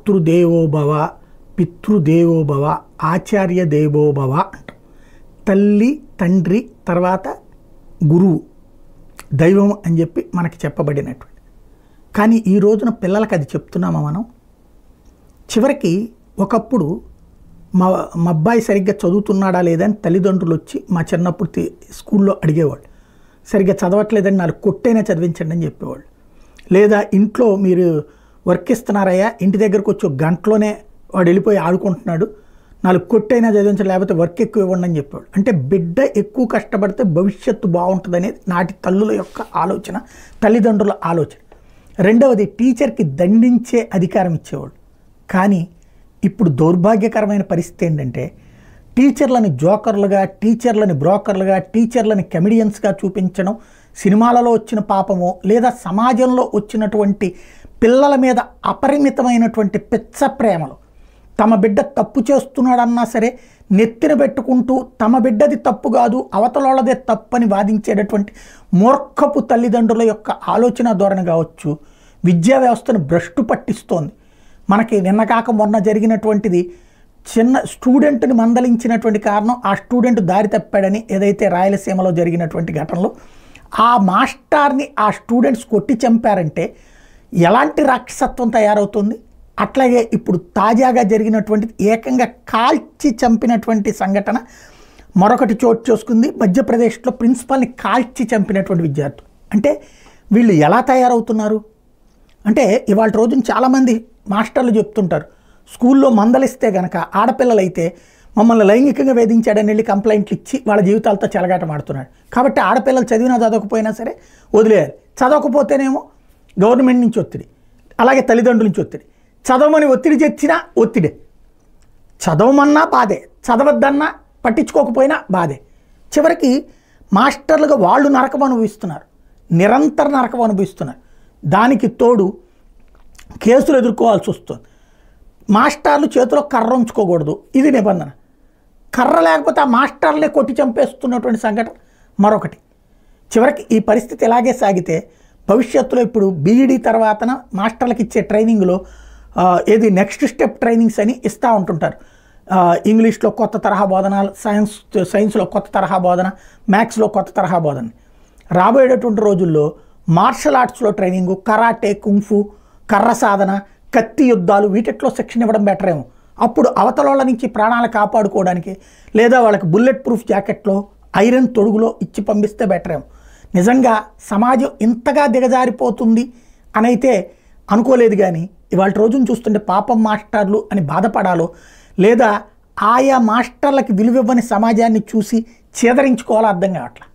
మాతృదేవోభవ, పితృదేవోభవ, ఆచార్య దేవోభవ అంటాం. తల్లి, తండ్రి, తర్వాత గురువు, దైవం అని చెప్పి మనకి చెప్పబడినటువంటి. కానీ ఈ రోజున పిల్లలకి అది చెప్తున్నామా మనం? చివరికి ఒకప్పుడు మా అబ్బాయి సరిగ్గా చదువుతున్నాడా లేదని తల్లిదండ్రులు వచ్చి మా చిన్నప్పుడు స్కూల్లో అడిగేవాళ్ళు. సరిగ్గా చదవట్లేదని 4 కొట్టైనా చదివించండి అని చెప్పేవాళ్ళు. లేదా ఇంట్లో మీరు వర్క్ ఇస్తున్నారయ్యా, ఇంటి దగ్గరకు వచ్చి 1 గంటలోనే వాడు వెళ్ళిపోయి ఆడుకుంటున్నాడు, 4 కొట్టైనా చదివించండి, లేకపోతే వర్క్ ఎక్కువ ఇవ్వండి అని చెప్పేవాళ్ళు. అంటే బిడ్డ ఎక్కువ కష్టపడితే భవిష్యత్తు బాగుంటుంది అనేది నాటి తల్లుల యొక్క ఆలోచన, తల్లిదండ్రుల ఆలోచన. రెండవది, టీచర్కి దండించే అధికారం ఇచ్చేవాళ్ళు. కానీ ఇప్పుడు దౌర్భాగ్యకరమైన పరిస్థితి ఏంటంటే టీచర్లని జోకర్లుగా, టీచర్లని బ్రోకర్లుగా, టీచర్లని కమెడియన్స్గా చూపించడం సినిమాలలో వచ్చిన పాపమో, లేదా సమాజంలో వచ్చినటువంటి పిల్లల మీద అపరిమితమైనటువంటి పిచ్చ ప్రేమలు. తమ బిడ్డ తప్పు చేస్తున్నాడన్నా సరే నెత్తిన పెట్టుకుంటూ తమ బిడ్డది తప్పు కాదు అవతలోళ్ళదే తప్పని వాదించేటటువంటి మూర్ఖపు తల్లిదండ్రుల యొక్క ఆలోచన ధోరణి కావచ్చు విద్యా వ్యవస్థను భ్రష్టు పట్టిస్తోంది. మనకి నిన్న కాక మొన్న జరిగినటువంటిది, చిన్న స్టూడెంట్ని మందలించినటువంటి కారణం ఆ స్టూడెంట్ దారి తప్పాడని ఏదైతే రాయలసీమలో జరిగినటువంటి ఘటనలో ఆ మాస్టర్ని ఆ స్టూడెంట్స్ కొట్టి చంపారంటే ఎలాంటి రాక్షసత్వం తయారవుతుంది. అట్లాగే ఇప్పుడు తాజాగా జరిగినటువంటి ఏకంగా కాల్చి చంపినటువంటి సంఘటన మరొకటి చోటు చేసుకుంది. మధ్యప్రదేశ్లో ప్రిన్సిపాల్ని కాల్చి చంపినటువంటి విద్యార్థులు. అంటే వీళ్ళు ఎలా తయారవుతున్నారు అంటే ఇవాళ రోజున చాలామంది మాస్టర్లు చెప్తుంటారు, స్కూల్లో మందలిస్తే కనుక ఆడపిల్లలైతే మమ్మల్ని లైంగికంగా వేధించాడని వెళ్ళి కంప్లైంట్లు ఇచ్చి వాళ్ళ జీవితాలతో చెలగాటమాడుతున్నాడు. కాబట్టి ఆడపిల్లలు చదివినా చదవకపోయినా సరే వదిలేయాలి. చదవకపోతేనేమో గవర్నమెంట్ నుంచి ఒత్తిడి, అలాగే తల్లిదండ్రుల నుంచి ఒత్తిడి. చదవమని ఒత్తిడి తెచ్చినా ఒత్తిడే, చదవమన్నా బాధే, చదవద్దన్నా పట్టించుకోకపోయినా బాధే. చివరికి మాస్టర్లుగా వాళ్ళు నరకం అనుభవిస్తున్నారు, నిరంతర నరకం అనుభవిస్తున్నారు. దానికి తోడు కేసులు ఎదుర్కోవాల్సి వస్తుంది. మాస్టర్లు చేతిలో కర్ర ఉంచుకోకూడదు, ఇది నిబంధన. కర్ర లేకపోతే ఆ మాస్టర్లే కొట్టి చంపేస్తున్నటువంటి సంఘటన మరొకటి. చివరికి ఈ పరిస్థితి ఇలాగే సాగితే భవిష్యత్తులో ఇప్పుడు బీఈడీ తర్వాతన మాస్టర్లకు ఇచ్చే ట్రైనింగ్లో ఏది నెక్స్ట్ స్టెప్ ట్రైనింగ్స్ అని ఇస్తూ ఉంటుంటారు. ఇంగ్లీష్లో కొత్త తరహా బోధన, సైన్స్లో కొత్త తరహా బోధన, మ్యాథ్స్లో కొత్త తరహా బోధన. రాబోయేటటువంటి రోజుల్లో మార్షల్ ఆర్ట్స్లో ట్రైనింగు, కరాటే, కుంఫు, కర్ర సాధన, కత్తి యుద్ధాలు, వీటిలో శిక్షణ ఇవ్వడం బెటర్ ఏమో. అప్పుడు అవతలోళ్ళ నుంచి ప్రాణాలు కాపాడుకోవడానికి లేదా వాళ్ళకి బుల్లెట్ ప్రూఫ్ జాకెట్లో, ఐరన్ తొడుగులో ఇచ్చి పంపిస్తే బెటర్ ఏమో. నిజంగా సమాజం ఇంతగా దిగజారిపోతుంది అనైతే అనుకోలేదు. కానీ ఇవాళ రోజును చూస్తుంటే పాపం మాస్టర్లు అని బాధపడాలో లేదా ఆయా మాస్టర్లకి విలువివ్వని సమాజాన్ని చూసి చేదరించుకోవాలో అర్థం కావట్లేదు.